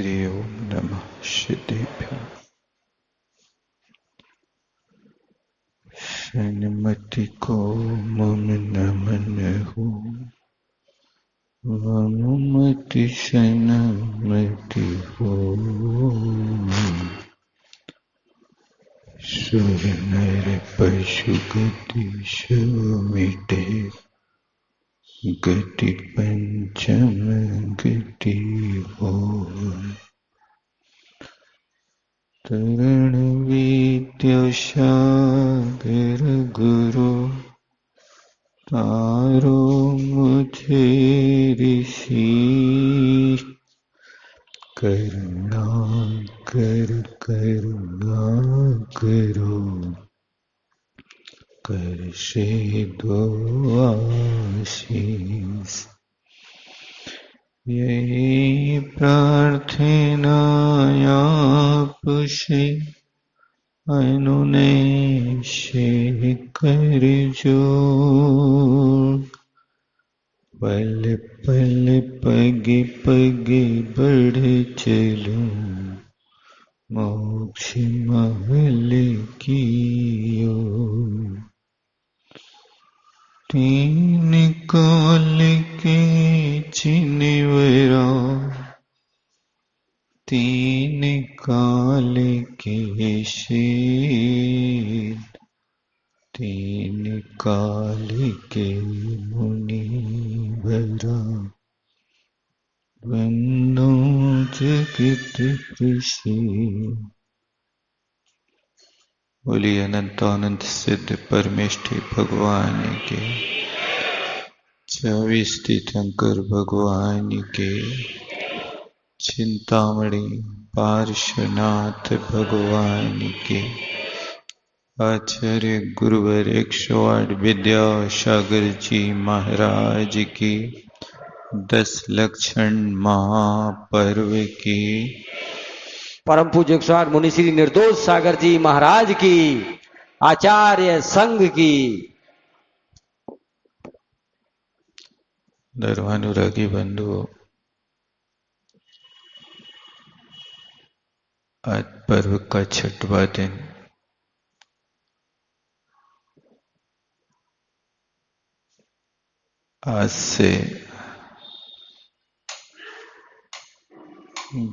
श्री ओम नमः सिद्धेभ्यो। सन्मति को मम नमन हो, मनुमति सन्मति हो। सुर नर पशु गति सब मिटे, गति पंचम गति हो। तरण विद्यासागर गुरु, तारो मुझे ऋषि। करुणा कर करुणा करो, कर से दो आशीष। यही प्रार्थना आपसे अनुनय से कर जोड़। पल पल पग पग बढ़ चलूं, मोक्ष महल की ओर। तीन काल के चिन्हवरा, तीन काल के शेर, तीन काल के मुनिवरा। वंदो जगत प्रसिद्ध। बोलिए अनंतानंद सिद्ध परमेष्ठी भगवान के, 24 तीर्थंकर भगवान के, चिंतामणि पार्श्वनाथ भगवान के, आचार्य गुरुवर 108 विद्यासागर जी महाराज की, 10 लक्षण महापर्व की, परम पूज्य 108 मुनि श्री निर्दोष सागर जी महाराज की, आचार्य संघ की। धर्मानुरागी बंधुओं, आज पर्व का 6वां दिन। आज से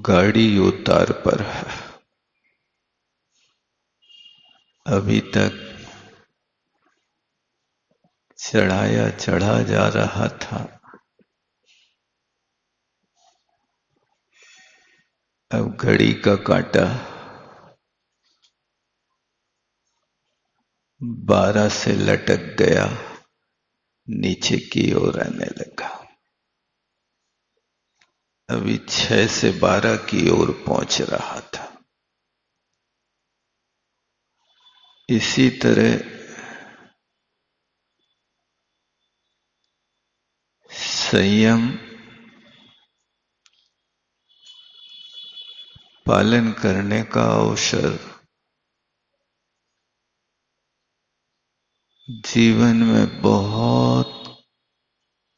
गाड़ी उतार पर है। अभी तक चढ़ा जा रहा था, अब घड़ी का कांटा 12 से लटक गया, नीचे की ओर आने लगा। अभी 6 से 12 की ओर पहुंच रहा था। इसी तरह संयम पालन करने का अवसर जीवन में बहुत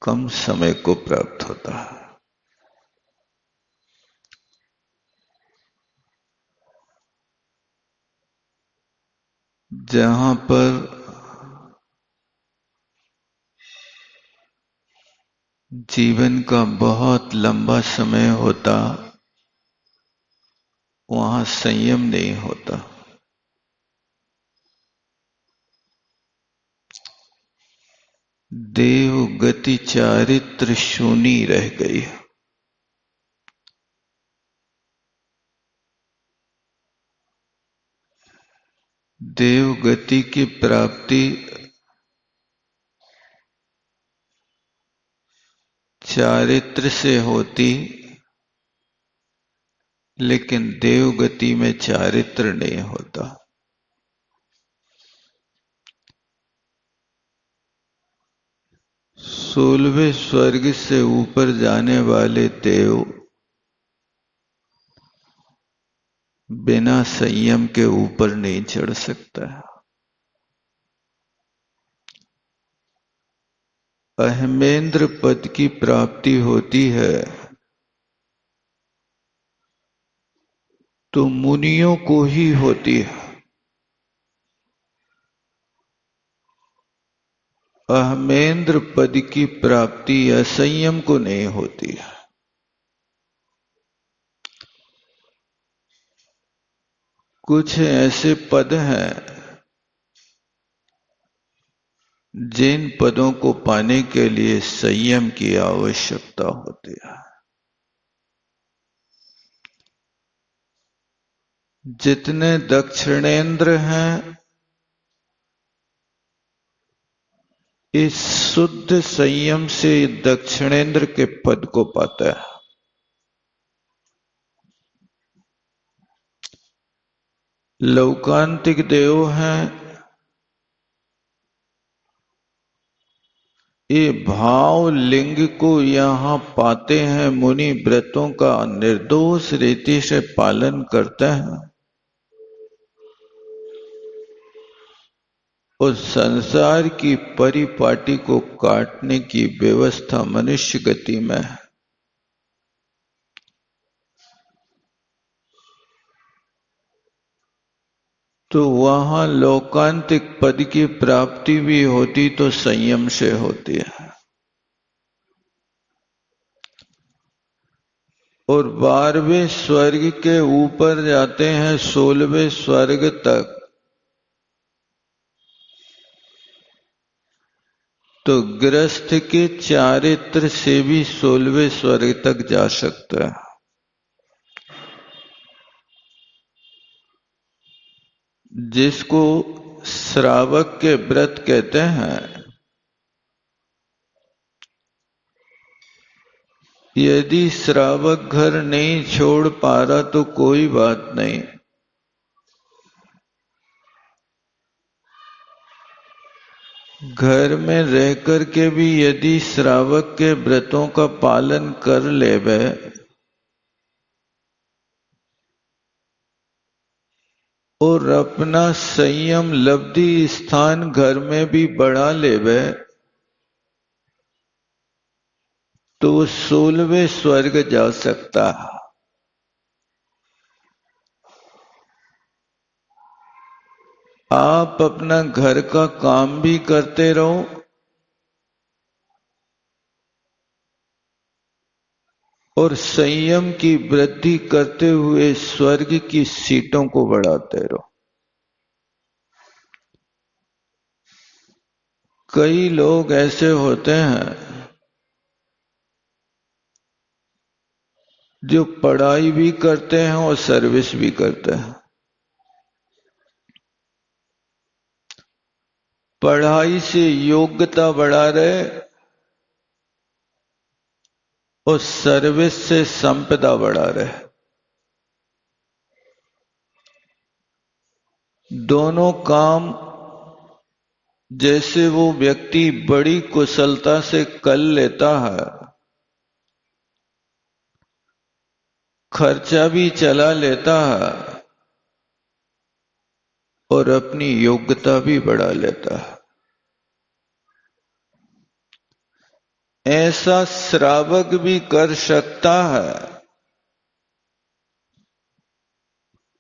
कम समय को प्राप्त होता है। जहां पर जीवन का बहुत लंबा समय होता, वहां संयम नहीं होता। देव गति चारित्र शूनी रह गई। देव गति की प्राप्ति चारित्र से होती, लेकिन देव गति में चारित्र नहीं होता। 16वें स्वर्ग से ऊपर जाने वाले देव बिना संयम के ऊपर नहीं चढ़ सकता। अहमेंद्र पद की प्राप्ति होती है तो मुनियों को ही होती है, अहमेंद्र पद की प्राप्ति असंयम को नहीं होती है। कुछ ऐसे पद हैं जिन पदों को पाने के लिए संयम की आवश्यकता होती है। जितने दक्षिणेंद्र हैं, इस शुद्ध संयम से दक्षिणेंद्र के पद को पाता है। लौकांतिक देव हैं, ये भाव लिंग को यहां पाते हैं, मुनि व्रतों का निर्दोष रीति से पालन करते हैं और संसार की परिपाटी को काटने की व्यवस्था मनुष्य गति में है। तो वहां लोकांतिक पद की प्राप्ति भी होती तो संयम से होती है। और 12वें स्वर्ग के ऊपर जाते हैं 16वें स्वर्ग तक, तो गृहस्थ के चारित्र से भी 16वें स्वर्ग तक जा सकता है। जिसको श्रावक के व्रत कहते हैं, यदि श्रावक घर नहीं छोड़ पा रहा तो कोई बात नहीं, घर में रह कर के भी यदि श्रावक के व्रतों का पालन कर लेवे और अपना संयम लब्धि स्थान घर में भी बढ़ा लेवे, तो वो 16वें स्वर्ग जा सकता है। आप अपना घर का काम भी करते रहो और संयम की वृद्धि करते हुए स्वर्ग की सीटों को बढ़ाते रहो। कई लोग ऐसे होते हैं जो पढ़ाई भी करते हैं और सर्विस भी करते हैं। पढ़ाई से योग्यता बढ़ा रहे और सर्विस से संपदा बढ़ा रहे। दोनों काम जैसे वो व्यक्ति बड़ी कुशलता से कर लेता है, खर्चा भी चला लेता है और अपनी योग्यता भी बढ़ा लेता है, ऐसा श्रावक भी कर सकता है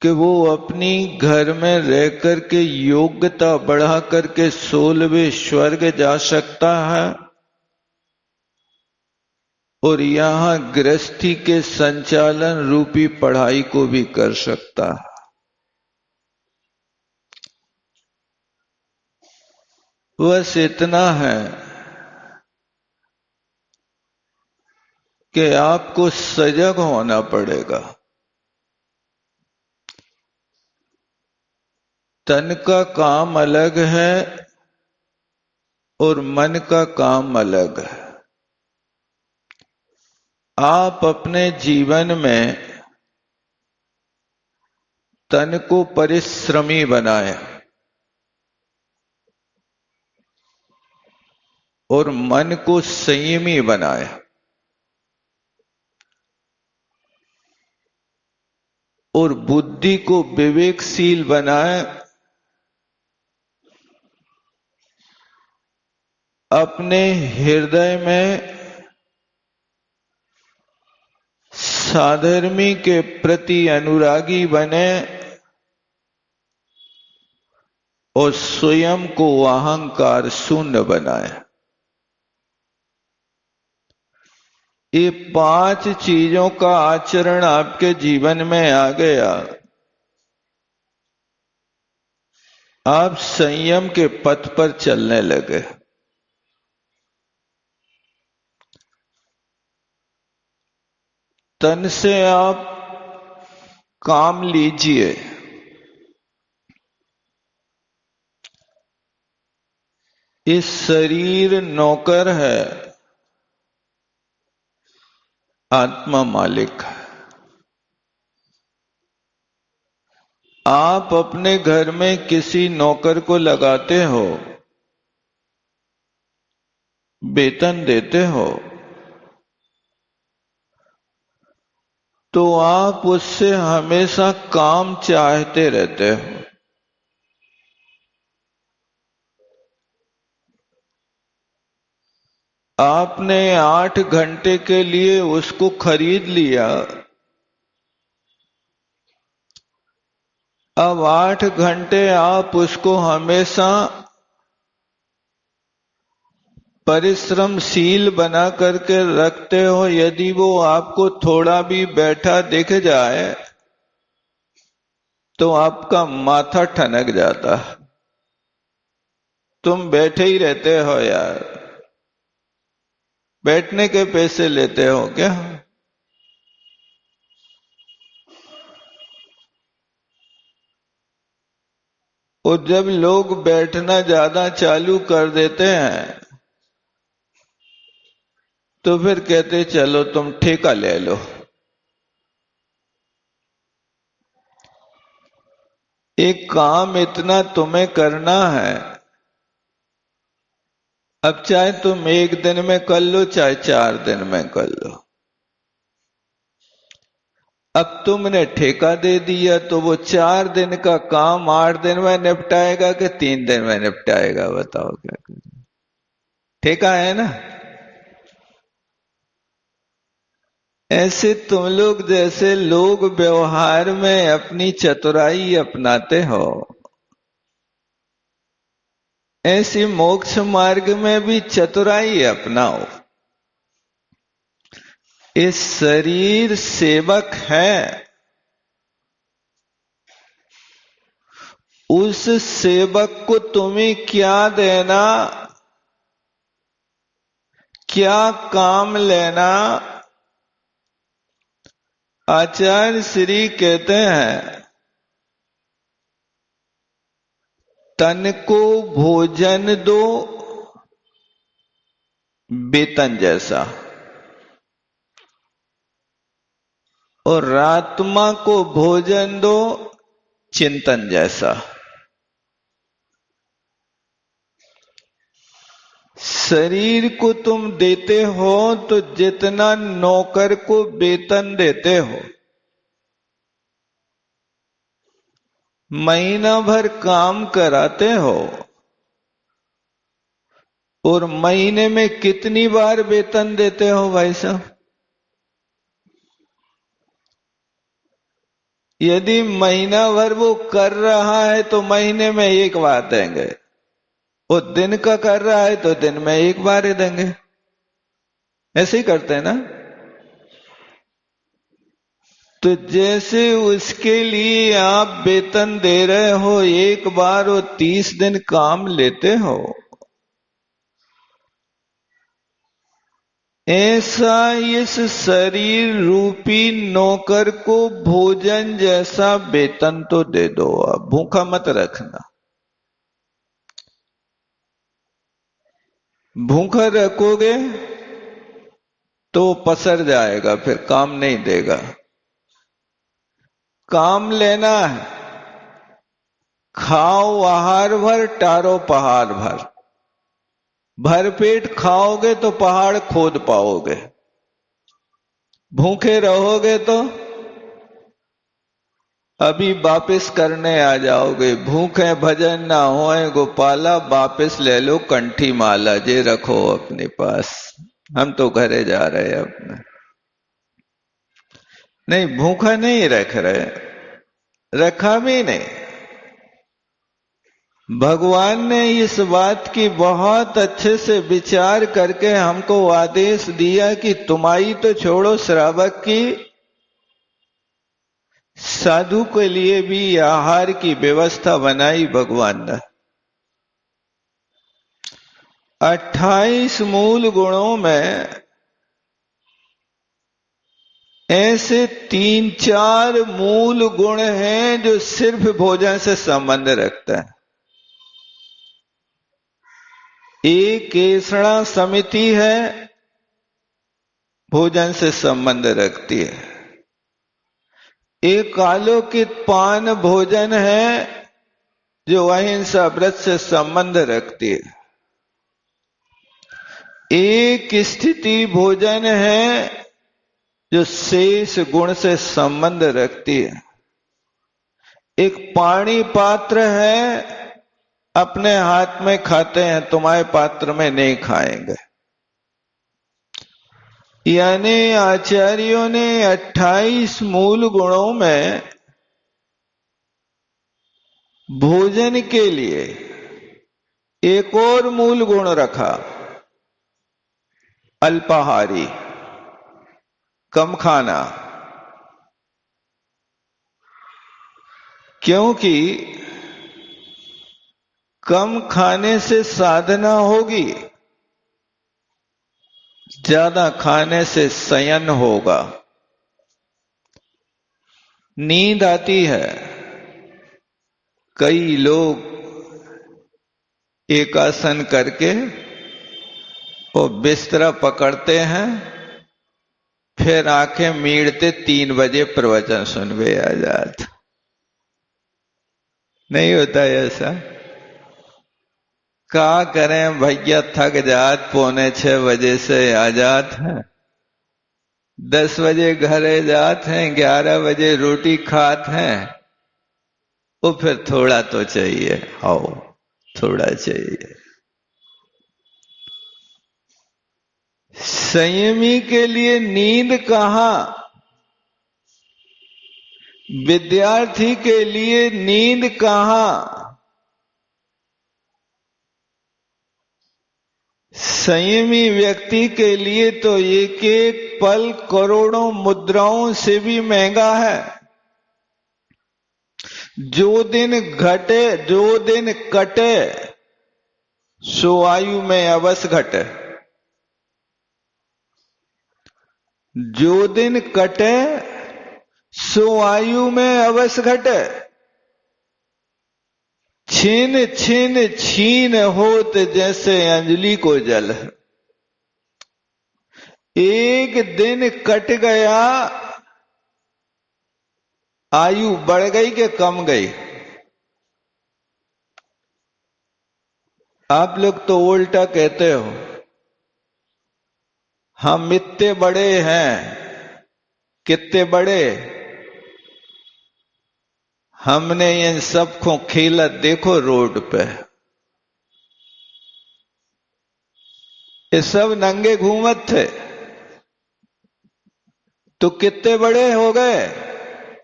कि वो अपनी घर में रह कर के योग्यता बढ़ा करके 16वें स्वर्ग जा सकता है और यहां गृहस्थी के संचालन रूपी पढ़ाई को भी कर सकता है। बस इतना है कि आपको सजग होना पड़ेगा। तन का काम अलग है और मन का काम अलग है। आप अपने जीवन में तन को परिश्रमी बनाएं और मन को संयमी बनाएं। और बुद्धि को विवेकशील बनाएं। अपने हृदय में साधर्मी के प्रति अनुरागी बने और स्वयं को अहंकार शून्य बनाए। ये 5 चीजों का आचरण आपके जीवन में आ गया, आप संयम के पथ पर चलने लगे। तन से आप काम लीजिए, इस शरीर नौकर है, आत्मा मालिक है। आप अपने घर में किसी नौकर को लगाते हो, वेतन देते हो, तो आप उससे हमेशा काम चाहते रहते हो। आपने 8 घंटे के लिए उसको खरीद लिया, अब 8 घंटे आप उसको हमेशा परिश्रमशील बना करके रखते हो। यदि वो आपको थोड़ा भी बैठा दिख जाए तो आपका माथा ठनक जाता। तुम बैठे ही रहते हो यार, बैठने के पैसे लेते हो क्या? और जब लोग बैठना ज्यादा चालू कर देते हैं तो फिर कहते चलो तुम ठेका ले लो। एक काम इतना तुम्हें करना है, अब चाहे तुम 1 दिन में कर लो चाहे 4 दिन में कर लो। अब तुमने ठेका दे दिया तो वो 4 दिन का काम 8 दिन में निपटाएगा कि 3 दिन में निपटाएगा? बताओ क्या करें? ठेका है ना। ऐसे तुम लोग जैसे लोग व्यवहार में अपनी चतुराई अपनाते हो, ऐसी मोक्ष मार्ग में भी चतुराई अपनाओ। इस शरीर सेवक है, उस सेवक को तुम्हें क्या देना, क्या काम लेना? आचार्य श्री कहते हैं तन को भोजन दो वेतन जैसा, और आत्मा को भोजन दो चिंतन जैसा। शरीर को तुम देते हो तो जितना नौकर को वेतन देते हो, महीना भर काम कराते हो, और महीने में कितनी बार वेतन देते हो भाई साहब? यदि महीना भर वो कर रहा है तो महीने में 1 बार देंगे, वो दिन का कर रहा है तो दिन में 1 बार ही देंगे। ऐसे ही करते हैं ना। तो जैसे उसके लिए आप वेतन दे रहे हो 1 बार और 30 दिन काम लेते हो, ऐसा इस शरीर रूपी नौकर को भोजन जैसा वेतन तो दे दो। आप भूखा मत रखना। भूखा रखोगे तो पसर जाएगा, फिर काम नहीं देगा। काम लेना है, खाओ आहार भर, टारो पहाड़ भर। भरपेट खाओगे तो पहाड़ खोद पाओगे, भूखे रहोगे तो अभी वापिस करने आ जाओगे। भूखे भजन ना होए गोपाला, वापिस ले लो कंठी माला, जे रखो अपने पास। हम तो घरे जा रहे हैं अपने। नहीं, भूखा नहीं रख रहे, रखा भी नहीं। भगवान ने इस बात की बहुत अच्छे से विचार करके हमको आदेश दिया कि तुम्हारी तो छोड़ो, श्रावक की, साधु के लिए भी आहार की व्यवस्था बनाई भगवान ने। 28 मूल गुणों में ऐसे 3-4 मूल गुण हैं जो सिर्फ भोजन से संबंध रखते हैं। एक केसड़ा समिति है, भोजन से संबंध रखती है। एक आलोकित पान भोजन है जो अहिंसा व्रत से संबंध रखती है। एक स्थिति भोजन है जो शेष गुण से संबंध रखती है। एक पाणी पात्र है, अपने हाथ में खाते हैं, तुम्हारे पात्र में नहीं खाएंगे। यानी आचार्यों ने 28 मूल गुणों में भोजन के लिए एक और मूल गुण रखा, अल्पाहारी, कम खाना। क्योंकि कम खाने से साधना होगी, ज्यादा खाने से शयन होगा। नींद आती है, कई लोग एक आसन करके वो बिस्तरा पकड़ते हैं, फिर आंखें मीड़ते 3 बजे प्रवचन सुनवे आ जात। नहीं होता ऐसा? क्या करें भैया, थक जात, 5:45 बजे से आ जात हैं, 10 बजे घरे जात हैं, 11 बजे रोटी खात हैं। वो फिर थोड़ा तो चाहिए, आओ थोड़ा चाहिए। संयमी के लिए नींद कहां, विद्यार्थी के लिए नींद कहां। संयमी व्यक्ति के लिए तो एक एक पल करोड़ों मुद्राओं से भी महंगा है। जो दिन घटे, जो दिन कटे, सो आयु में अवश्य घटे। जो दिन कटे, सो आयु में अवश्य घटे। छीन छीन छीन होत जैसे अंजलि को जल। एक दिन कट गया, आयु बढ़ गई कि कम गई? आप लोग तो उल्टा कहते हो, हम इतने बड़े हैं। कितने बड़े? हमने इन सबको खेला देखो रोड पे, ये सब नंगे घूमत थे। तो कितने बड़े हो गए?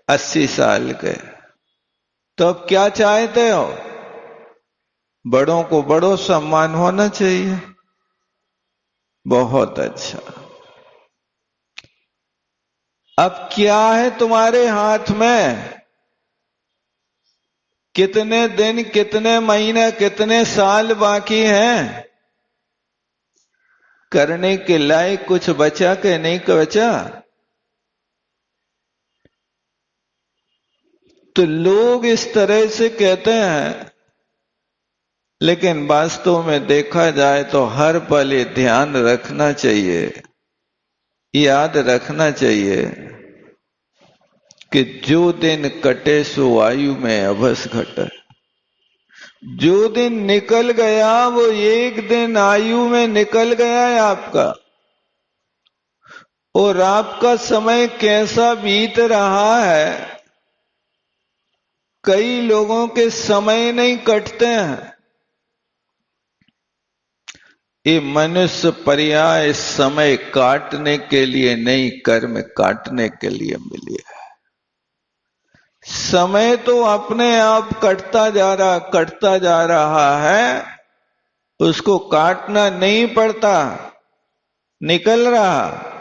80 साल के। तो अब क्या चाहते हो? बड़ों को बड़ो सम्मान होना चाहिए। बहुत अच्छा। अब क्या है तुम्हारे हाथ में? कितने दिन, कितने महीने, कितने साल बाकी हैं? करने के लायक कुछ बचा के नहीं बचा? तो लोग इस तरह से कहते हैं, लेकिन वास्तव में देखा जाए तो हर पल ये ध्यान रखना चाहिए, याद रखना चाहिए कि जो दिन कटे सो आयु में अवश्य घटे। जो दिन निकल गया वो एक दिन आयु में निकल गया है आपका। और आपका समय कैसा बीत रहा है, कई लोगों के समय नहीं कटते हैं। ये मनुष्य पर्याय समय काटने के लिए नहीं, कर्म काटने के लिए मिली है। समय तो अपने आप कटता जा रहा है, उसको काटना नहीं पड़ता, निकल रहा।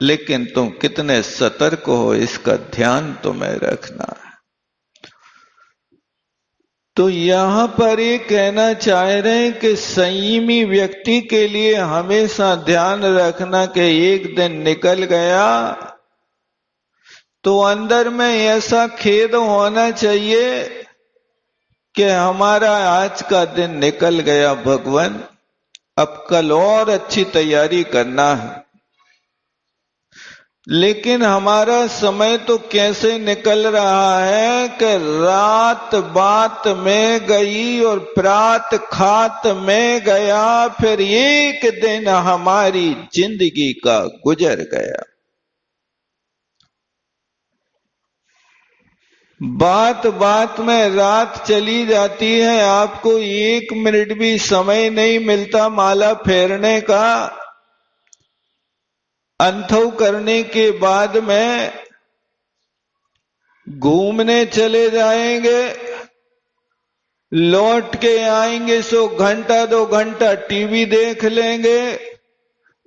लेकिन तुम कितने सतर्क हो, इसका ध्यान तुम्हें रखना है। तो यहां पर ये कहना चाह रहे हैं कि संयमी व्यक्ति के लिए हमेशा ध्यान रखना कि एक दिन निकल गया तो अंदर में ऐसा खेद होना चाहिए कि हमारा आज का दिन निकल गया भगवान, अब कल और अच्छी तैयारी करना है। लेकिन हमारा समय तो कैसे निकल रहा है कि रात बात में गई और प्रात खात में गया, फिर एक दिन हमारी जिंदगी का गुजर गया। बात बात में रात चली जाती है, आपको एक मिनट भी समय नहीं मिलता माला फेरने का। अंथव करने के बाद में घूमने चले जाएंगे, लौट के आएंगे सो घंटा 2 घंटा टीवी देख लेंगे,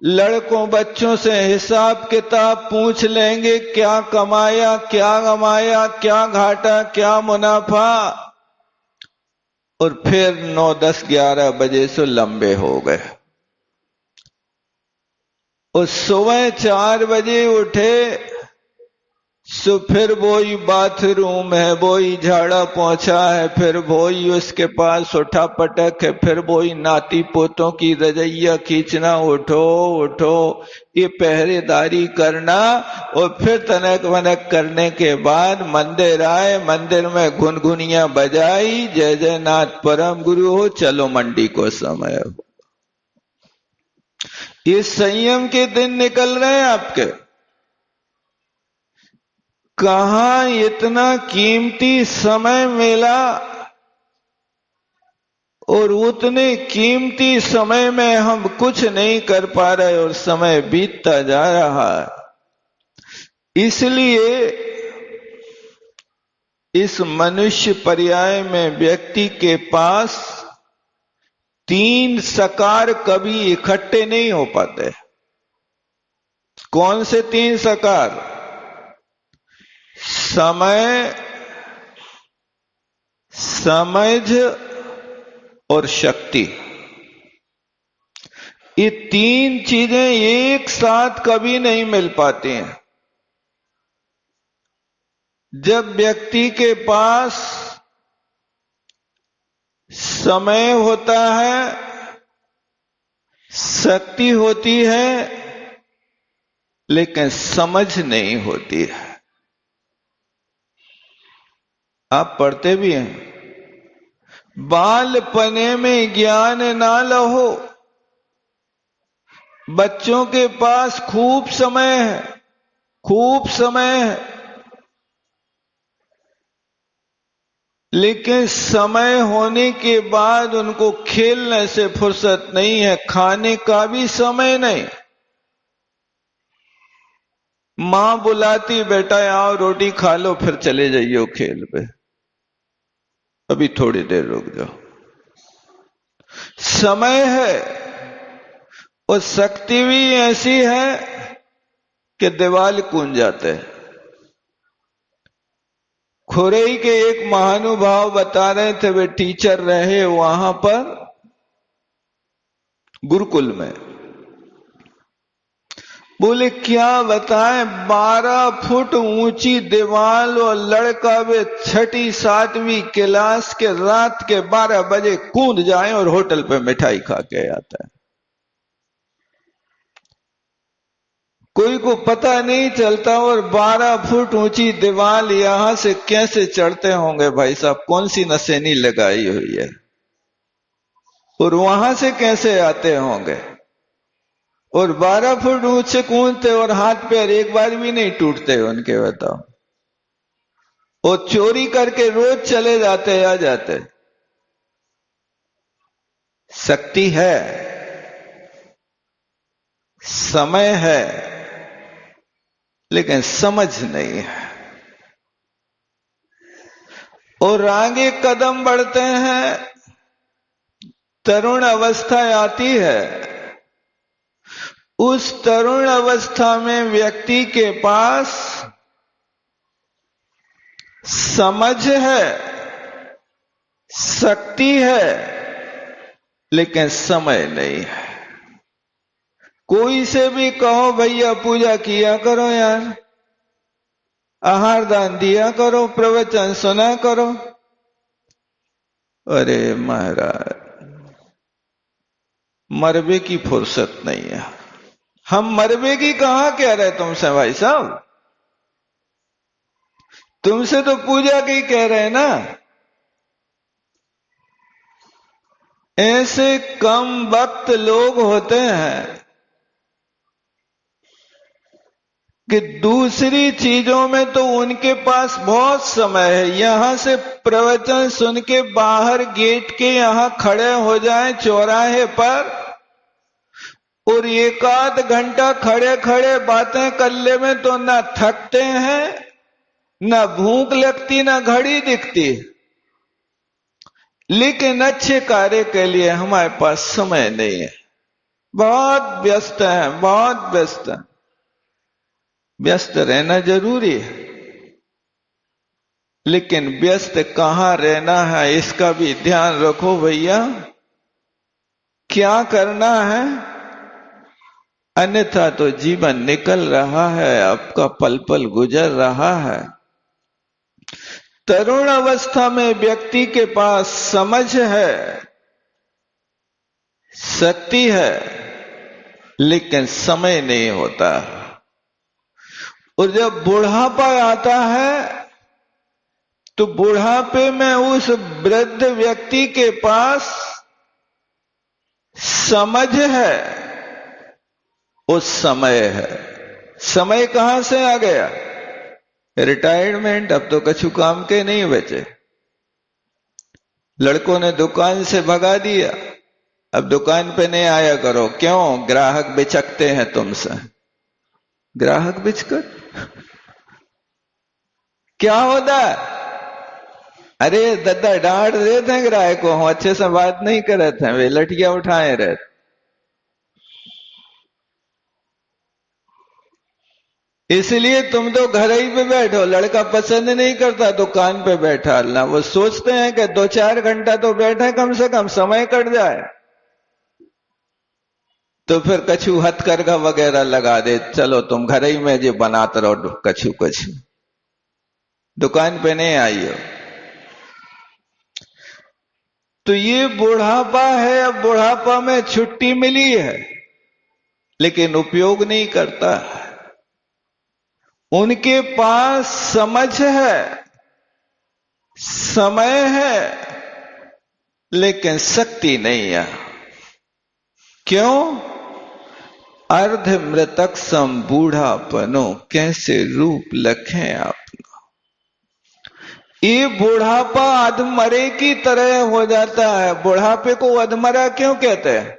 लड़कों बच्चों से हिसाब किताब पूछ लेंगे, क्या कमाया क्या गमाया, क्या घाटा क्या मुनाफा, और फिर 9, 10, 11 बजे से लंबे हो गए। और सुबह 4 बजे उठे सो फिर वही बाथरूम है, वही झाड़ा पोंछा है, फिर वही उसके पास उठा पटक है, फिर वही नाती पोतों की रजैया खींचना, उठो उठो, ये पहरेदारी करना। और फिर तनक वनक करने के बाद मंदिर आए, मंदिर में गुनगुनियां बजाई, जय जय नाथ परम गुरु हो, चलो मंडी को समय हो। ये संयम के दिन निकल रहे हैं आपके। कहां इतना कीमती समय मिला और उतने कीमती समय में हम कुछ नहीं कर पा रहे और समय बीतता जा रहा है। इसलिए इस मनुष्य पर्याय में व्यक्ति के पास 3 सकार कभी इकट्ठे नहीं हो पाते। कौन से 3 सकार? समय, समझ और शक्ति। ये 3 चीजें एक साथ कभी नहीं मिल पाती हैं। जब व्यक्ति के पास समय होता है, शक्ति होती है, लेकिन समझ नहीं होती है। आप पढ़ते भी हैं, बालपने में ज्ञान ना लहो। बच्चों के पास खूब समय है, खूब समय है, लेकिन समय होने के बाद उनको खेलने से फुर्सत नहीं है, खाने का भी समय नहीं। मां बुलाती, बेटा आओ रोटी खा लो, फिर चले जाइयो खेल पे, अभी थोड़ी देर रुक जाओ। समय है और शक्ति भी ऐसी है कि दीवाल कूद जाते हैं। खुरई के एक महानुभाव बता रहे थे, वे टीचर रहे वहां पर गुरुकुल में। बोले क्या बताएं, 12 फुट ऊंची दीवार और लड़का वे 6ठी 7वीं क्लास के रात के 12 बजे कूद जाए और होटल पे मिठाई खा के आता है। कोई को पता नहीं चलता। और 12 फुट ऊंची दीवार यहां से कैसे चढ़ते होंगे भाई साहब, कौन सी नसेनी लगाई हुई है, और वहां से कैसे आते होंगे। और 12 फुट ऊंचे कूदते और हाथ पैर एक बार भी नहीं टूटते उनके, बताओ। और चोरी करके रोज चले जाते आ जाते। शक्ति है समय है लेकिन समझ नहीं है। और आगे कदम बढ़ते हैं, तरुण अवस्था आती है। उस तरुण अवस्था में व्यक्ति के पास समझ है, शक्ति है, लेकिन समय नहीं है। कोई से भी कहो भैया पूजा किया करो यार, आहार दान दिया करो, प्रवचन सुना करो। अरे महाराज, मरबे की फुर्सत नहीं है। हम मरबे की कहां कह रहे तुमसे भाई साहब, तुमसे तो पूजा की कह रहे हैं ना। ऐसे कम वक्त लोग होते हैं कि दूसरी चीजों में तो उनके पास बहुत समय है। यहां से प्रवचन सुन के बाहर गेट के यहां खड़े हो जाएं चौराहे पर, और एक आध घंटा खड़े खड़े बातें कर ले में तो ना थकते हैं, ना भूख लगती, ना घड़ी दिखती। लेकिन अच्छे कार्य के लिए हमारे पास समय नहीं है। बहुत व्यस्त है, बहुत व्यस्त है। व्यस्त रहना जरूरी है, लेकिन व्यस्त कहां रहना है इसका भी ध्यान रखो भैया। क्या करना है, अन्यथा तो जीवन निकल रहा है, आपका पल पल गुजर रहा है। तरुण अवस्था में व्यक्ति के पास समझ है, शक्ति है, लेकिन समय नहीं होता। और जब बुढ़ापा आता है तो बुढ़ापे में उस वृद्ध व्यक्ति के पास समझ है, उस समय है। समय कहां से आ गया, रिटायरमेंट। अब तो कछु काम के नहीं बचे। लड़कों ने दुकान से भगा दिया, अब दुकान पे नहीं आया करो। क्यों, ग्राहक बिचकते हैं तुमसे। ग्राहक बिचकर क्या होता है? अरे दादा डांट देते हैं ग्राहक को, हम अच्छे से बात नहीं कर रहे थे, वे लठिया उठाए रहते। इसलिए तुम तो घर ही पे बैठो। लड़का पसंद नहीं करता दुकान पे बैठा ना, वो सोचते हैं कि 2-4 घंटा तो बैठे, कम से कम समय कट जाए। तो फिर कछु हथकरघा वगैरह लगा दे, चलो तुम घर ही में जो बनाते रहो कछु कछु, दुकान पे नहीं आई हो। तो ये बुढ़ापा है। अब बुढ़ापा में छुट्टी मिली है लेकिन उपयोग नहीं करता। उनके पास समझ है, समय है, लेकिन शक्ति नहीं है। क्यों? अर्ध मृतक सम बूढ़ापनो, कैसे रूप लखें आप। ये बुढ़ापा अधमरे की तरह हो जाता है। बुढ़ापे को अधमरा क्यों कहते हैं?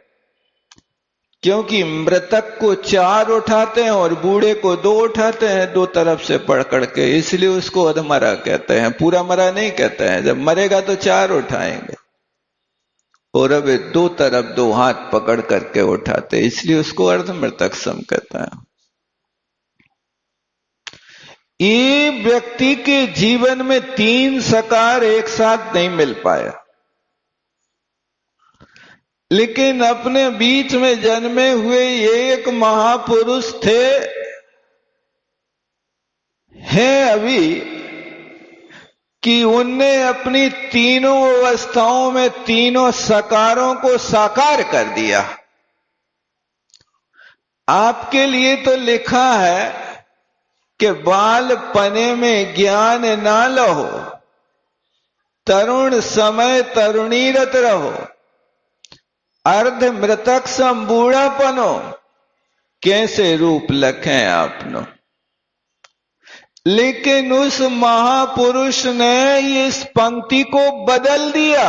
क्योंकि मृतक को 4 उठाते हैं और बूढ़े को 2 उठाते हैं, 2 तरफ से पकड़ के, इसलिए उसको अधमरा कहते हैं। पूरा मरा नहीं कहते हैं। जब मरेगा तो 4 उठाएंगे, और अब 2 तरफ 2 हाथ पकड़ करके उठाते, इसलिए उसको अर्ध मृतक सम कहते हैं। ये व्यक्ति के जीवन में 3 सकार एक साथ नहीं मिल पाया, लेकिन अपने बीच में जन्मे हुए ये एक महापुरुष थे, हैं अभी, कि उनने अपनी तीनों अवस्थाओं में तीनों सकारों को साकार कर दिया। आपके लिए तो लिखा है कि बालपने में ज्ञान ना लहो, तरुण समय तरुणीरत रहो, अर्ध मृतक सम बूढ़ापनो, कैसे रूप लखें आपनो। लेकिन उस महापुरुष ने इस पंक्ति को बदल दिया।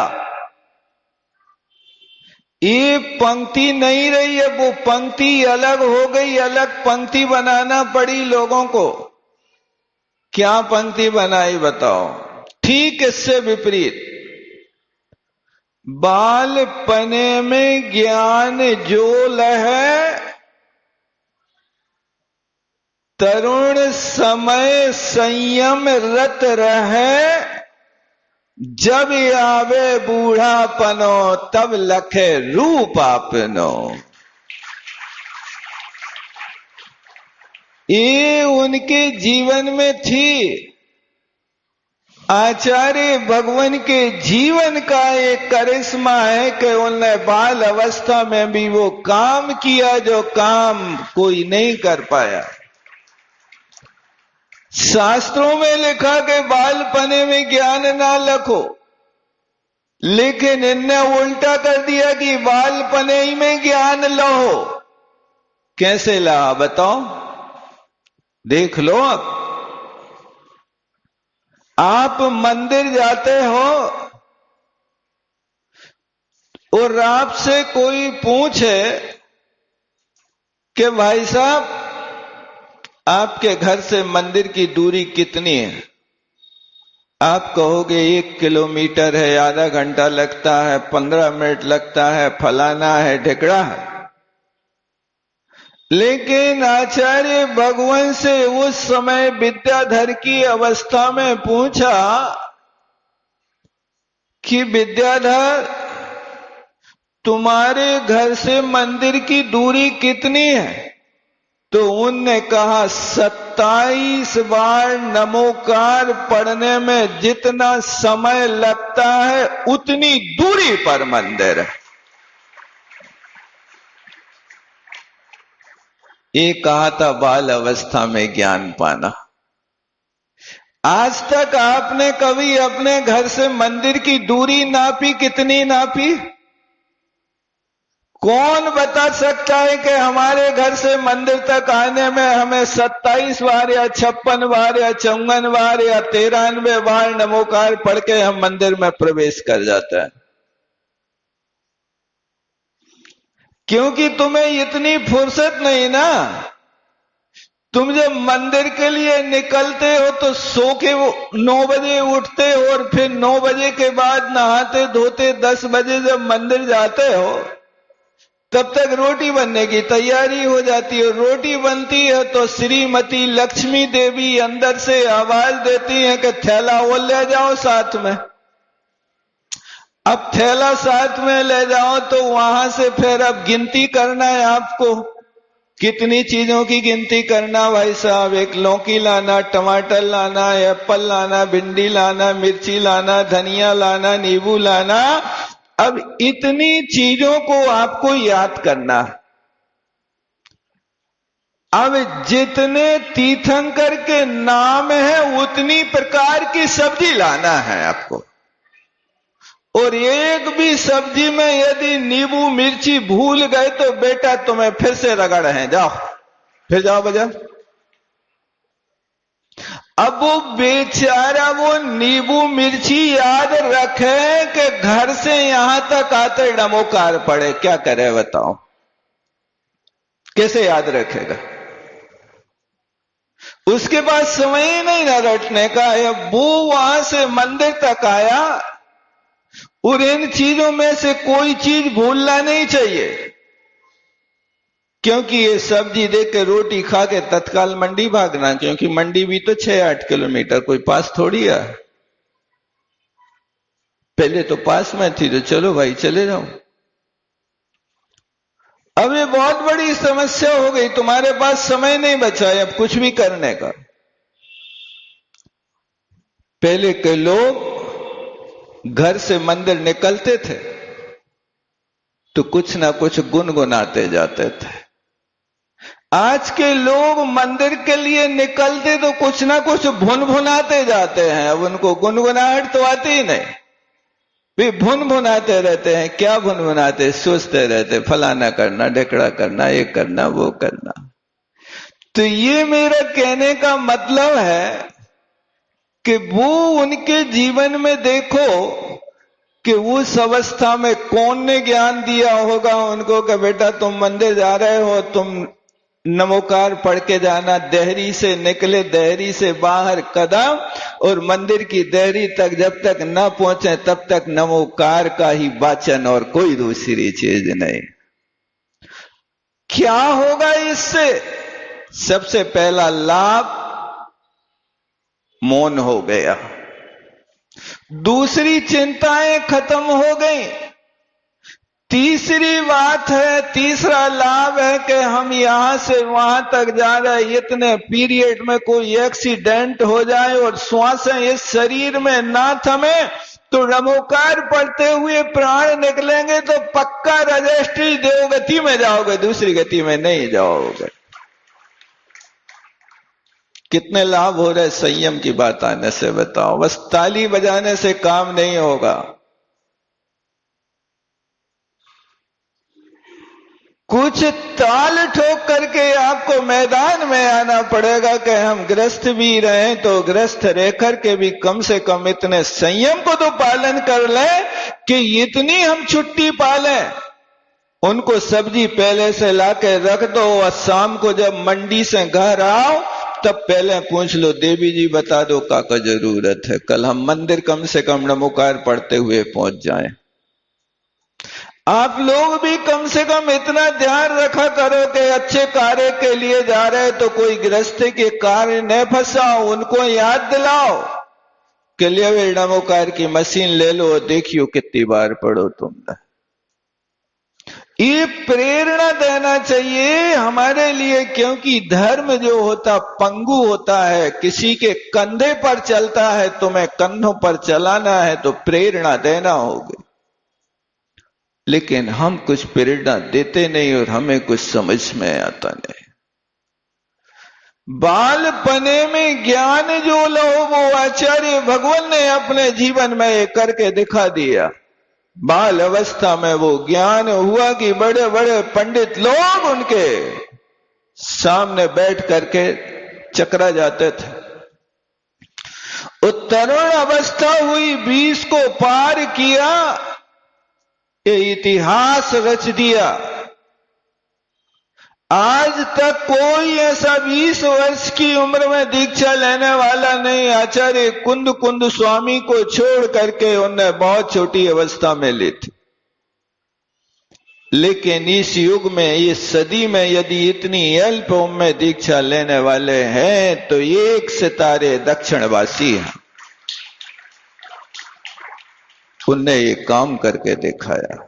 ये पंक्ति नहीं रही है, वो पंक्ति अलग हो गई, अलग पंक्ति बनाना पड़ी लोगों को। क्या पंक्ति बनाई बताओ? ठीक इससे विपरीत, बालपने में ज्ञान जो लहे, तरुण समय संयम रत रहे, जब आवे बूढ़ापनो तब लखे रूप आपनो। ये उनके जीवन में थी। आचार्य भगवान के जीवन का एक करिश्मा है कि उन्होंने बाल अवस्था में भी वो काम किया जो काम कोई नहीं कर पाया। शास्त्रों में लिखा कि बालपने में ज्ञान ना लखो, लेकिन इनने उल्टा कर दिया कि बालपने ही में ज्ञान लहो। कैसे लहा बताओ? देख लो। आप मंदिर जाते हो और आपसे कोई पूछे कि भाई साहब आपके घर से मंदिर की दूरी कितनी है? आप कहोगे 1 किलोमीटर है, आधा घंटा लगता है, 15 मिनट लगता है, फलाना है, ढिकड़ा है। लेकिन आचार्य भगवान से उस समय विद्याधर की अवस्था में पूछा कि विद्याधर तुम्हारे घर से मंदिर की दूरी कितनी है? तो उनने कहा 27 बार नमोकार पढ़ने में जितना समय लगता है उतनी दूरी पर मंदिर है। ये कहा था बाल अवस्था में ज्ञान पाना। आज तक आपने कभी अपने घर से मंदिर की दूरी नापी? कितनी नापी? कौन बता सकता है कि हमारे घर से मंदिर तक आने में हमें 27 बार या 56 बार या 54 बार या 93 बार नमोकार पढ़ के हम मंदिर में प्रवेश कर जाते हैं? क्योंकि तुम्हें इतनी फुर्सत नहीं ना। तुम जब मंदिर के लिए निकलते हो तो सो के 9 बजे उठते हो और फिर 9 बजे के बाद नहाते धोते 10 बजे जब मंदिर जाते हो तब तक रोटी बनने की तैयारी हो जाती है। रोटी बनती है तो श्रीमती लक्ष्मी देवी अंदर से आवाज देती है कि थैला वो ले जाओ साथ में। अब थैला साथ में ले जाओ तो वहां से फिर अब गिनती करना है आपको। कितनी चीजों की गिनती करना भाई साहब? एक लौकी लाना, टमाटर लाना, एप्पल लाना, भिंडी लाना, मिर्ची लाना, धनिया लाना, नींबू लाना। अब इतनी चीजों को आपको याद करना। अब जितने तीर्थंकर के नाम है उतनी प्रकार की सब्जी लाना है आपको। और एक भी सब्जी में यदि नींबू मिर्ची भूल गए तो बेटा तुम्हें फिर से रगड़ है, जाओ फिर जाओ बाजार। अब वो बेचारा वो नींबू मिर्ची याद रखे कि घर से यहां तक आते नमोकार पड़े, क्या करे बताओ? कैसे याद रखेगा? उसके पास समय ही नहीं ना रटने का। वो वहां से मंदिर तक आया और इन चीजों में से कोई चीज भूलना नहीं चाहिए, क्योंकि ये सब्जी देख के रोटी खा के तत्काल मंडी भागना, क्योंकि मंडी भी तो 6-8 किलोमीटर कोई पास थोड़ी है। पहले तो पास में थी तो चलो भाई चले जाओ। अब ये बहुत बड़ी समस्या हो गई, तुम्हारे पास समय नहीं बचा है अब कुछ भी करने का। पहले के लोग घर से मंदिर निकलते थे तो कुछ ना कुछ गुनगुनाते जाते थे। आज के लोग मंदिर के लिए निकलते तो कुछ ना कुछ भुनभुनाते जाते हैं। अब उनको गुनगुनाहट तो आती ही नहीं, वे भुनभुनाते रहते हैं। क्या भुनभुनाते? सोचते रहते फलाना करना, ढेकड़ा करना, ये करना, वो करना। तो ये मेरा कहने का मतलब है कि वो उनके जीवन में देखो कि उस अवस्था में कौन ने ज्ञान दिया होगा उनको कि बेटा तुम मंदिर जा रहे हो, तुम नमोकार पढ़ के जाना, देहरी से निकले, देहरी से बाहर कदम, और मंदिर की देहरी तक जब तक न पहुंचे तब तक नमोकार का ही वाचन और कोई दूसरी चीज नहीं। क्या होगा इससे? सबसे पहला लाभ मौन हो गया, दूसरी चिंताएं खत्म हो गई। तीसरी बात है, तीसरा लाभ है कि हम यहां से वहां तक जा रहे, इतने पीरियड में कोई एक्सीडेंट हो जाए और श्वासें इस शरीर में ना थमे तो नमोकार पढ़ते हुए प्राण निकलेंगे तो पक्का रजिस्ट्री देवगति में जाओगे, दूसरी गति में नहीं जाओगे। कितने लाभ हो रहे संयम की बात आने से, बताओ। बस ताली बजाने से काम नहीं होगा, कुछ ताल ठोक करके आपको मैदान में आना पड़ेगा कि हम ग्रस्त भी रहें तो ग्रस्त रह करके भी कम से कम इतने संयम को तो पालन कर लें कि इतनी हम छुट्टी पालें। उनको सब्जी पहले से लाके रख दो और शाम को जब मंडी से घर आओ तब पहले पूछ लो, देवी जी बता दो का जरूरत है, कल हम मंदिर कम से कम नमोकार पढ़ते हुए पहुंच जाएं। आप लोग भी कम से कम इतना ध्यान रखा करो कि अच्छे कार्य के लिए जा रहे तो कोई गृहस्थी के कार्य न फंसाओ, उनको याद दिलाओ कि लिए नमोकार की मशीन ले लो, देखियो कितनी बार पढ़ो तुमने। ये प्रेरणा देना चाहिए हमारे लिए, क्योंकि धर्म जो होता पंगु होता है, किसी के कंधे पर चलता है, तुम्हें कंधों पर चलाना है तो प्रेरणा देना होगी। लेकिन हम कुछ प्रेरणा देते नहीं और हमें कुछ समझ में आता नहीं। बालपने में ज्ञान जो लो वो आचार्य भगवान ने अपने जीवन में करके दिखा दिया। बाल अवस्था में वो ज्ञान हुआ कि बड़े बड़े पंडित लोग उनके सामने बैठ करके चकरा जाते थे। तरुण अवस्था हुई, 20 को पार किया, ये इतिहास रच दिया। आज तक कोई ऐसा 20 वर्ष की उम्र में दीक्षा लेने वाला नहीं। आचार्य कुंद कुंद स्वामी को छोड़ करके उन्हें बहुत छोटी अवस्था में ली थी। लेकिन इस युग में, इस सदी में यदि इतनी अल्प उम्र में दीक्षा लेने वाले हैं तो एक सितारे दक्षिणवासी हैं, उनने ये काम करके दिखाया।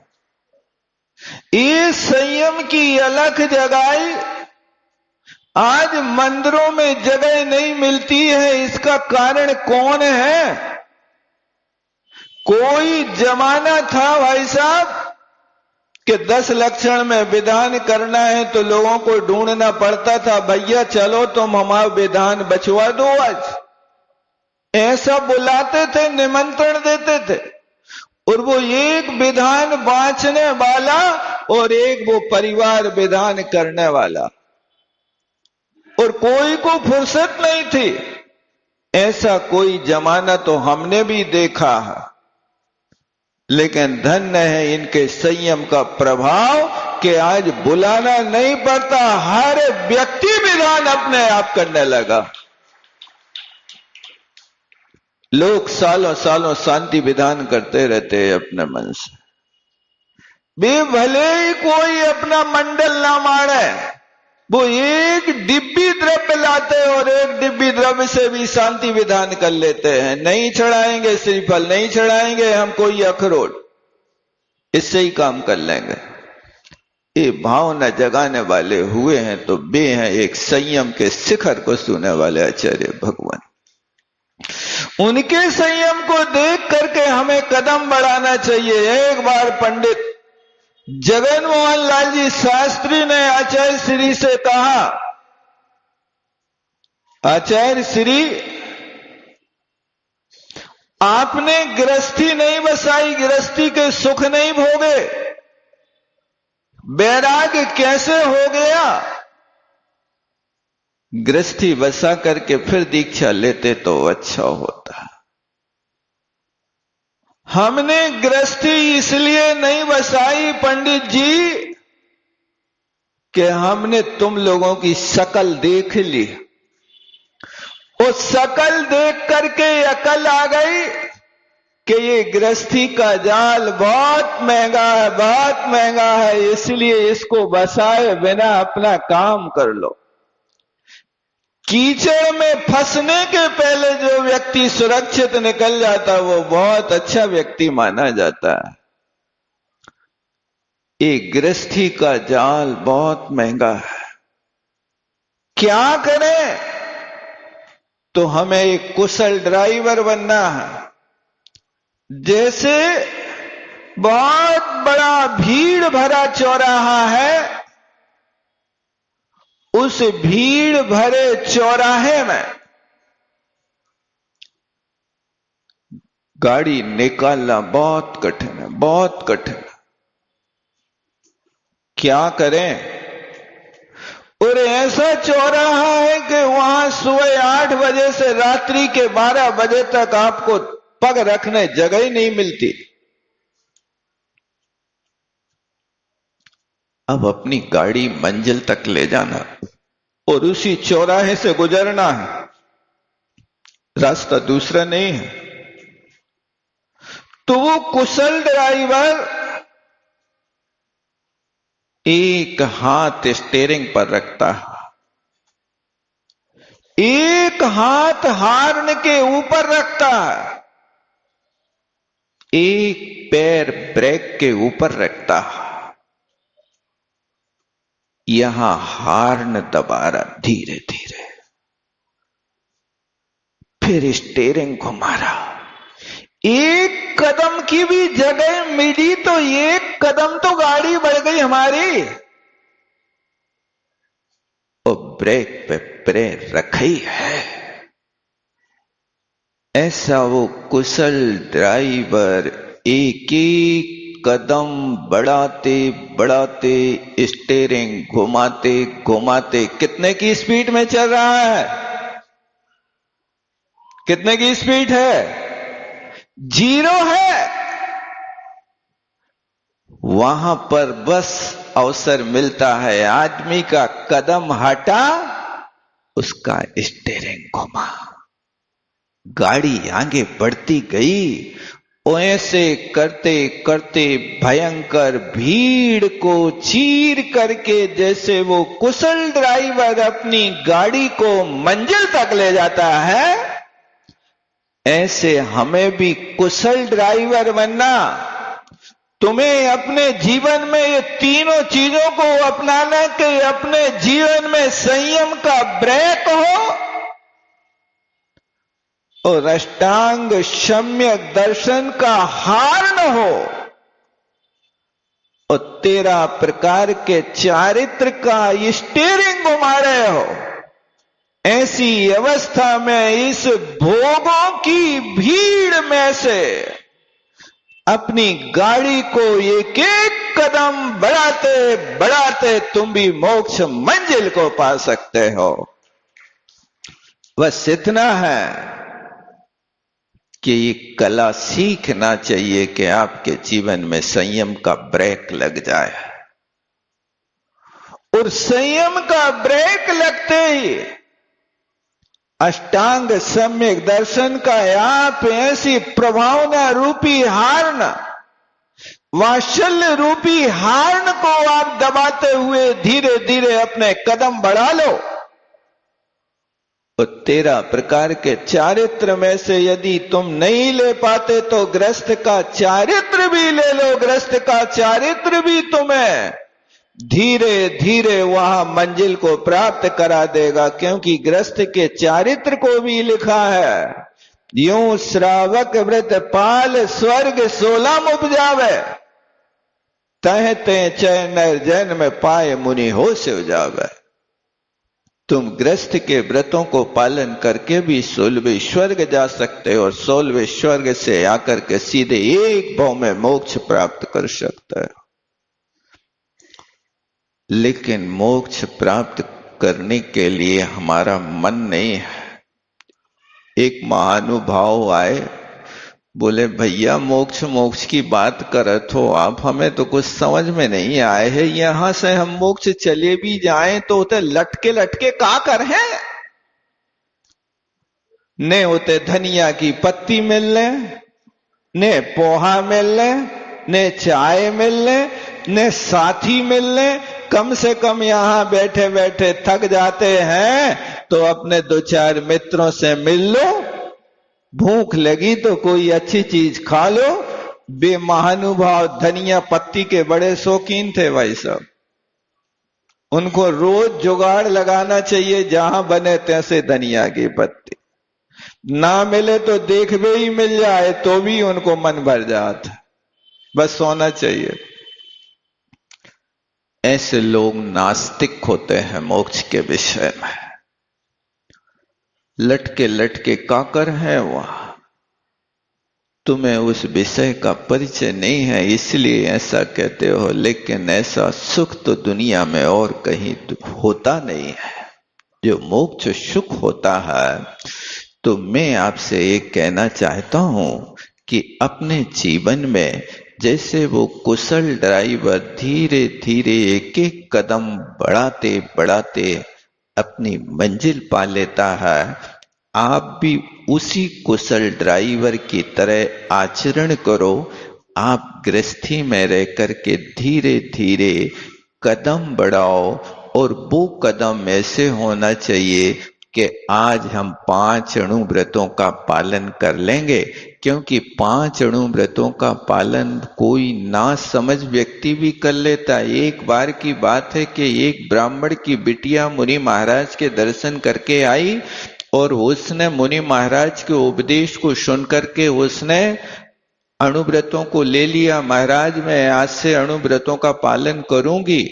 ये संयम की अलख जगाई। आज मंदिरों में जगह नहीं मिलती है, इसका कारण कौन है? कोई जमाना था भाई साहब कि 10 लक्षण में विधान करना है तो लोगों को ढूंढना पड़ता था, भैया चलो तुम हमारा विधान बचवा दो आज। ऐसा बुलाते थे, निमंत्रण देते थे, और वो एक विधान बांचने वाला और एक वो परिवार विधान करने वाला, और कोई को फुर्सत नहीं थी। ऐसा कोई जमाना तो हमने भी देखा है। लेकिन धन्य है इनके संयम का प्रभाव कि आज बुलाना नहीं पड़ता, हर व्यक्ति विधान अपने आप करने लगा। लोग सालों सालों शांति विधान करते रहते हैं अपने मन से, वे भले ही कोई अपना मंडल ना मारे, वो एक डिब्बी द्रव्य लाते और एक डिब्बी द्रव्य से भी शांति विधान कर लेते हैं। नहीं चढ़ाएंगे श्रीफल, नहीं चढ़ाएंगे हम कोई अखरोट, इससे ही काम कर लेंगे। ये भावना जगाने वाले हुए हैं तो वे हैं एक संयम के शिखर को छूने वाले आचार्य भगवान। उनके संयम को देख करके हमें कदम बढ़ाना चाहिए। एक बार पंडित जगन मोहन लाल जी शास्त्री ने आचार्य श्री से कहा, आचार्य श्री आपने गृहस्थी नहीं बसाई, गृहस्थी के सुख नहीं भोगे, वैराग्य कैसे हो गया? गृहस्थी बसा करके फिर दीक्षा लेते तो अच्छा होता। हमने गृहस्थी इसलिए नहीं बसाई पंडित जी कि हमने तुम लोगों की शकल देख ली। उस शकल देख करके अकल आ गई कि ये गृहस्थी का जाल बहुत महंगा है, बहुत महंगा है, इसलिए इसको बसाए बिना अपना काम कर लो। कीचड़ में फंसने के पहले जो व्यक्ति सुरक्षित निकल जाता वो बहुत अच्छा व्यक्ति माना जाता है। ये गृहस्थी का जाल बहुत महंगा है। क्या करें? तो हमें एक कुशल ड्राइवर बनना है। जैसे बहुत बड़ा भीड़ भरा चौराहा है, उस भीड़ भरे चौराहे में गाड़ी निकालना बहुत कठिन है, बहुत कठिन है। क्या करें? और ऐसा चौराहा है कि वहां सुबह 8 बजे से रात्रि के 12 बजे तक आपको पग रखने जगह ही नहीं मिलती। अब अपनी गाड़ी मंजिल तक ले जाना और उसी चौराहे से गुजरना है, रास्ता दूसरा नहीं है। तो वो कुशल ड्राइवर एक हाथ स्टीयरिंग पर रखता है, एक हाथ हॉर्न के ऊपर रखता है, एक पैर ब्रेक के ऊपर रखता है। यहां हॉर्न दबा रहा धीरे धीरे, फिर स्टीयरिंग घुमा रहा। एक कदम की भी जगह मिली तो एक कदम तो गाड़ी बढ़ गई हमारी। और ब्रेक पे पैर रखा ही है। ऐसा वो कुशल ड्राइवर एक एक कदम बढ़ाते बढ़ाते स्टीयरिंग घुमाते घुमाते कितने की स्पीड में चल रहा है? कितने की स्पीड है? 0 है। वहां पर बस अवसर मिलता है, आदमी का कदम हटा, उसका स्टीयरिंग घुमा, गाड़ी आगे बढ़ती गई। ऐसे करते करते भयंकर भीड़ को चीर करके जैसे वो कुशल ड्राइवर अपनी गाड़ी को मंजिल तक ले जाता है, ऐसे हमें भी कुशल ड्राइवर बनना। तुम्हें अपने जीवन में ये तीनों चीजों को अपनाना कि अपने जीवन में संयम का ब्रेक हो और अष्टांग सम्यक दर्शन का हॉर्न हो और 13 प्रकार के चारित्र का स्टीयरिंग घुमा रहे हो। ऐसी अवस्था में इस भोगों की भीड़ में से अपनी गाड़ी को एक एक कदम बढ़ाते बढ़ाते तुम भी मोक्ष मंजिल को पा सकते हो। बस इतना है कि ये कला सीखना चाहिए कि आपके जीवन में संयम का ब्रेक लग जाए। और संयम का ब्रेक लगते ही अष्टांग सम्यक दर्शन का आप ऐसी प्रभावना रूपी हार्न, वात्सल्य रूपी हार्न को आप दबाते हुए धीरे धीरे अपने कदम बढ़ा लो। और 13 प्रकार के चारित्र में से यदि तुम नहीं ले पाते तो गृहस्थ का चारित्र भी ले लो। गृहस्थ का चारित्र भी तुम्हें धीरे धीरे वहां मंजिल को प्राप्त करा देगा, क्योंकि गृहस्थ के चारित्र को भी लिखा है, यूं श्रावक व्रत पाल स्वर्ग 16 उपजावे, तह ते चय नर जन्म पाए मुनि हो से जावे। तुम गृहस्थ के व्रतों को पालन करके भी 16वें स्वर्ग जा सकते हो और 16वें स्वर्ग से आकर के सीधे एक भाव में मोक्ष प्राप्त कर सकते हो। लेकिन मोक्ष प्राप्त करने के लिए हमारा मन नहीं है। एक महानुभाव आए, बोले भैया मोक्ष मोक्ष की बात करत हो आप, हमें तो कुछ समझ में नहीं आए है। यहां से हम मोक्ष चले भी जाएं तो उते लटके लटके का कर है, ने उते धनिया की पत्ती मिलने, ने पोहा मिलने, ने चाय मिलने, ने साथी मिलने। कम से कम यहां बैठे बैठे थक जाते हैं तो अपने दो चार मित्रों से मिल लो, भूख लगी तो कोई अच्छी चीज खा लो। बे महानुभाव धनिया पत्ती के बड़े शौकीन थे भाई साहब, उनको रोज जुगाड़ लगाना चाहिए, जहां बने तैसे धनिया की पत्ती, ना मिले तो देखबे ही मिल जाए तो भी उनको मन भर जाता, बस होना चाहिए। ऐसे लोग नास्तिक होते हैं मोक्ष के विषय में, लटके लटके काकर है वह। तुम्हें उस विषय का परिचय नहीं है इसलिए ऐसा कहते हो, लेकिन ऐसा सुख तो दुनिया में और कहीं होता नहीं है जो मोक्ष सुख होता है। तो मैं आपसे एक कहना चाहता हूं कि अपने जीवन में जैसे वो कुशल ड्राइवर धीरे धीरे एक एक कदम बढ़ाते बढ़ाते अपनी मंजिल पा लेता है, आप भी उसी कुशल ड्राइवर की तरह आचरण करो। आप गृहस्थी में रह करके धीरे धीरे कदम बढ़ाओ, और वो कदम ऐसे होना चाहिए कि आज हम 5 अणुव्रतों का पालन कर लेंगे, क्योंकि 5 अणुव्रतों का पालन कोई ना समझ व्यक्ति भी कर लेता। एक बार की बात है कि एक ब्राह्मण की बिटिया मुनि महाराज के दर्शन करके आई, और उसने मुनि महाराज के उपदेश को सुन करके उसने अणुव्रतों को ले लिया। महाराज मैं आज से अणुव्रतों का पालन करूंगी।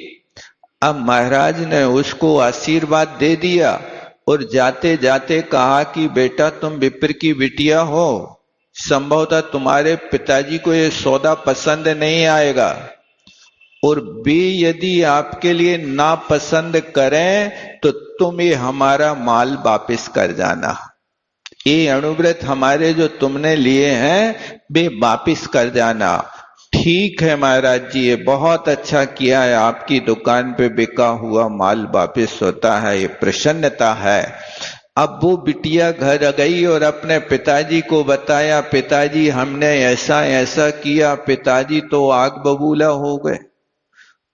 अब महाराज ने उसको आशीर्वाद दे दिया और जाते जाते कहा कि बेटा तुम विप्र की बिटिया हो, संभवतः तुम्हारे पिताजी को ये सौदा पसंद नहीं आएगा, और वे यदि आपके लिए ना पसंद करें तो तुम ये हमारा माल वापिस कर जाना। ये अणुव्रत हमारे जो तुमने लिए हैं वे वापिस कर जाना। ठीक है महाराज जी, ये बहुत अच्छा किया है, आपकी दुकान पे बिका हुआ माल वापिस होता है, ये प्रसन्नता है। अब वो बिटिया घर गई और अपने पिताजी को बताया, पिताजी हमने ऐसा ऐसा किया। पिताजी तो आग बबूला हो गए,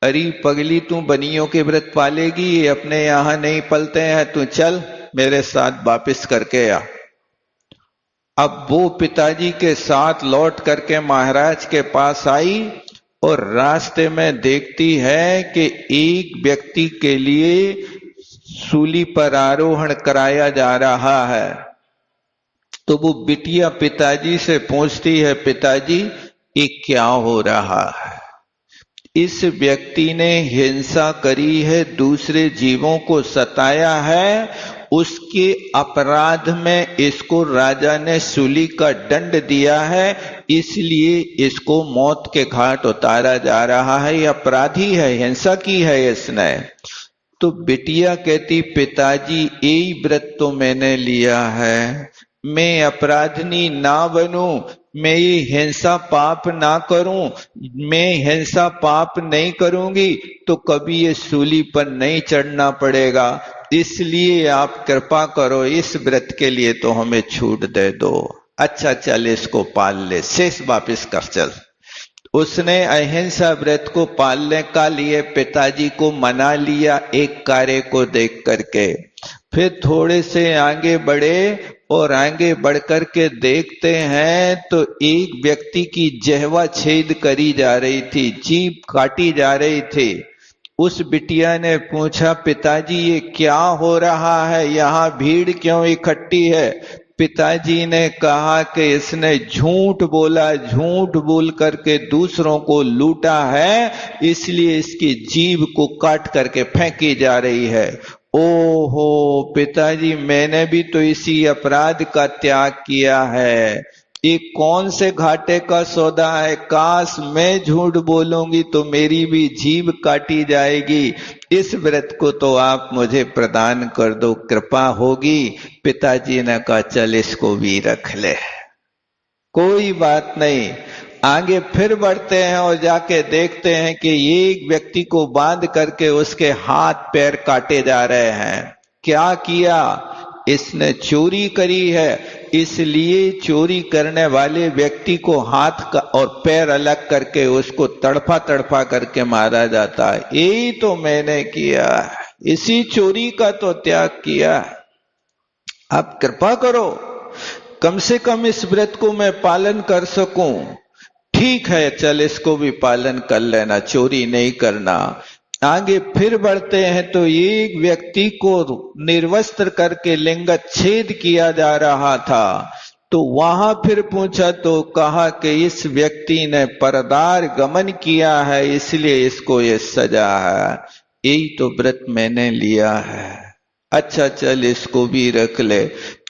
अरे पगली तू बनियों के व्रत पालेगी, ये अपने यहां नहीं पलते हैं, तू चल मेरे साथ वापिस करके आ। अब वो पिताजी के साथ लौट करके महाराज के पास आई और रास्ते में देखती है कि एक व्यक्ति के लिए सूली पर आरोहण कराया जा रहा है। तो वो बिटिया पिताजी से पूछती है, पिताजी ये क्या हो रहा है? इस व्यक्ति ने हिंसा करी है, दूसरे जीवों को सताया है, उसके अपराध में इसको राजा ने सूली का दंड दिया है, इसलिए इसको मौत के घाट उतारा जा रहा है। ये अपराधी है, हिंसा की है इसने। तो बिटिया कहती, पिताजी यही व्रत तो मैंने लिया है, मैं अपराधनी ना बनूं, मैं ये हिंसा पाप ना करूं, मैं हिंसा पाप नहीं करूंगी तो कभी ये सूली पर नहीं चढ़ना पड़ेगा, इसलिए आप कृपा करो इस व्रत के लिए तो हमें छूट दे दो। अच्छा चल इसको पाल ले, शेष वापिस कर चल। उसने अहिंसा व्रत को पालने का लिए पिताजी को मना लिया एक कार्य को देख करके। फिर थोड़े से आगे बढ़े और आगे बढ़कर के देखते हैं तो एक व्यक्ति की जिह्वा छेद करी जा रही थी, जीभ काटी जा रही थी। उस बिटिया ने पूछा, पिताजी ये क्या हो रहा है, यहाँ भीड़ क्यों इकट्ठी है? पिताजी ने कहा कि इसने झूठ बोला, झूठ बोल करके दूसरों को लूटा है, इसलिए इसकी जीभ को काट करके फेंकी जा रही है। ओहो पिताजी, मैंने भी तो इसी अपराध का त्याग किया है, ये कौन से घाटे का सौदा है? काश मैं झूठ बोलूंगी तो मेरी भी जीभ काटी जाएगी, इस व्रत को तो आप मुझे प्रदान कर दो, कृपा होगी। पिताजी ने कहा चल इसको भी रख ले। कोई बात नहीं। आगे फिर बढ़ते हैं और जाके देखते हैं कि एक व्यक्ति को बांध करके उसके हाथ पैर काटे जा रहे हैं। क्या किया? इसने चोरी करी है, इसलिए चोरी करने वाले व्यक्ति को हाथ का और पैर अलग करके उसको तड़फा तड़फा करके मारा जाता है। यही तो मैंने किया, इसी चोरी का तो त्याग किया। आप कृपा करो, कम से कम इस व्रत को मैं पालन कर सकूं। ठीक है, चल इसको भी पालन कर लेना, चोरी नहीं करना। आगे फिर बढ़ते हैं तो एक व्यक्ति को निर्वस्त्र करके लिंगच्छेद किया जा रहा था। तो वहां फिर पूछा तो कहा कि इस व्यक्ति ने परदार गमन किया है, इसलिए इसको ये सजा है। यही तो व्रत मैंने लिया है। अच्छा चल इसको भी रख ले।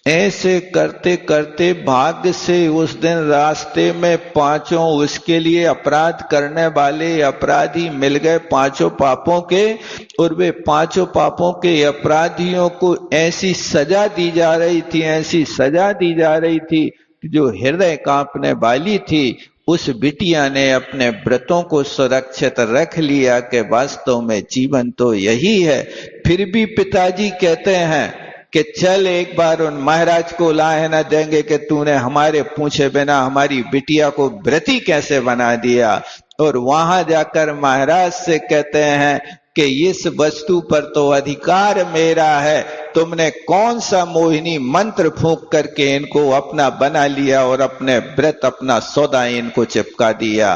ऐसे करते करते भाग्य से उस दिन रास्ते में पांचों उसके लिए अपराध करने वाले अपराधी मिल गए, पांचों पापों के। और वे पांचों पापों के अपराधियों को ऐसी सजा दी जा रही थी, ऐसी सजा दी जा रही थी जो हृदय कांपने वाली थी। उस बिटिया ने अपने व्रतों को सुरक्षित रख लिया कि वास्तव में जीवन तो यही है। फिर भी पिताजी कहते हैं कि चल एक बार उन महाराज को लाए न देंगे कि तूने हमारे पूछे बिना हमारी बिटिया को व्रती कैसे बना दिया। और वहां जाकर महाराज से कहते हैं कि इस वस्तु पर तो अधिकार मेरा है, तुमने कौन सा मोहिनी मंत्र फूंक करके इनको अपना बना लिया और अपने व्रत अपना सौदा इनको चिपका दिया।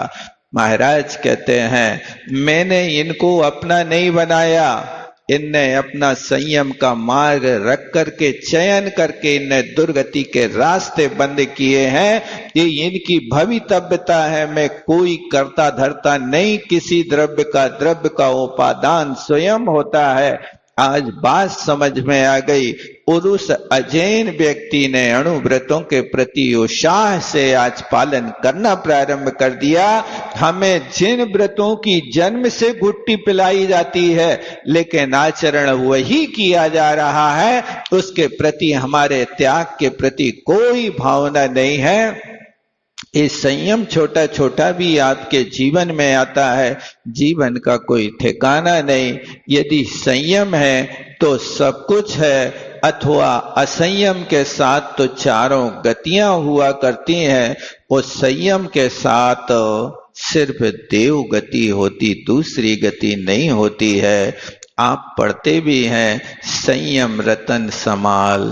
महाराज कहते हैं मैंने इनको अपना नहीं बनाया, इनने अपना संयम का मार्ग रख करके चयन करके इनने दुर्गति के रास्ते बंद किए हैं। ये इनकी भवितव्यता है, मैं कोई करता धरता नहीं, किसी द्रव्य का उपादान स्वयं होता है। आज बात समझ में आ गई। और उस अजैन व्यक्ति ने अणुव्रतों के प्रति उत्साह से आज पालन करना प्रारंभ कर दिया। हमें जिन व्रतों की जन्म से घुट्टी पिलाई जाती है लेकिन आचरण वही किया जा रहा है, उसके प्रति हमारे त्याग के प्रति कोई भावना नहीं है। ये संयम छोटा छोटा भी आपके जीवन में आता है, जीवन का कोई ठिकाना नहीं। यदि संयम है तो सब कुछ है, अथवा असंयम के साथ तो चारों गतियां हुआ करती हैं। उस संयम के साथ सिर्फ देव गति होती, दूसरी गति नहीं होती है। आप पढ़ते भी हैं संयम रतन समाल,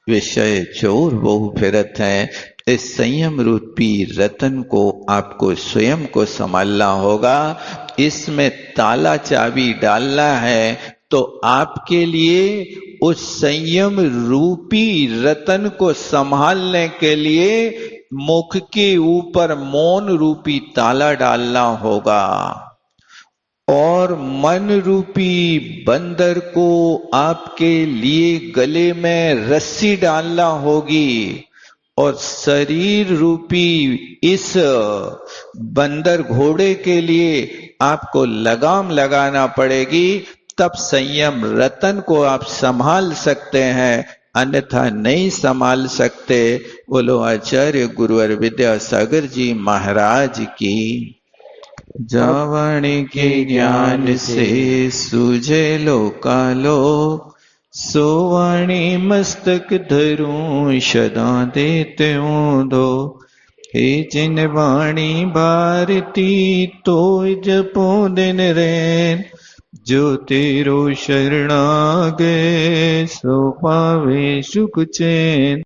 विषय चोर बहु फिरत हैं। इस संयम रूपी रतन को आपको स्वयं को संभालना होगा। इसमें ताला चाबी डालना है तो आपके लिए उस संयम रूपी रतन को संभालने के लिए मुख के ऊपर मौन रूपी ताला डालना होगा और मन रूपी बंदर को आपके लिए गले में रस्सी डालना होगी और शरीर रूपी इस बंदर घोड़े के लिए आपको लगाम लगाना पड़ेगी। तब संयम रतन को आप संभाल सकते हैं, अन्यथा नहीं संभाल सकते। बोलो आचार्य गुरुवर विद्यासागर जी महाराज की। जावणी के ज्ञान से सूझे लोकालोक, सोवाणी मस्तक धरूं सदा देते दो। हे जिन वाणी भारती तो जपो दिन रैन, जो तेरो शरणागे सो पावे सुख चैन।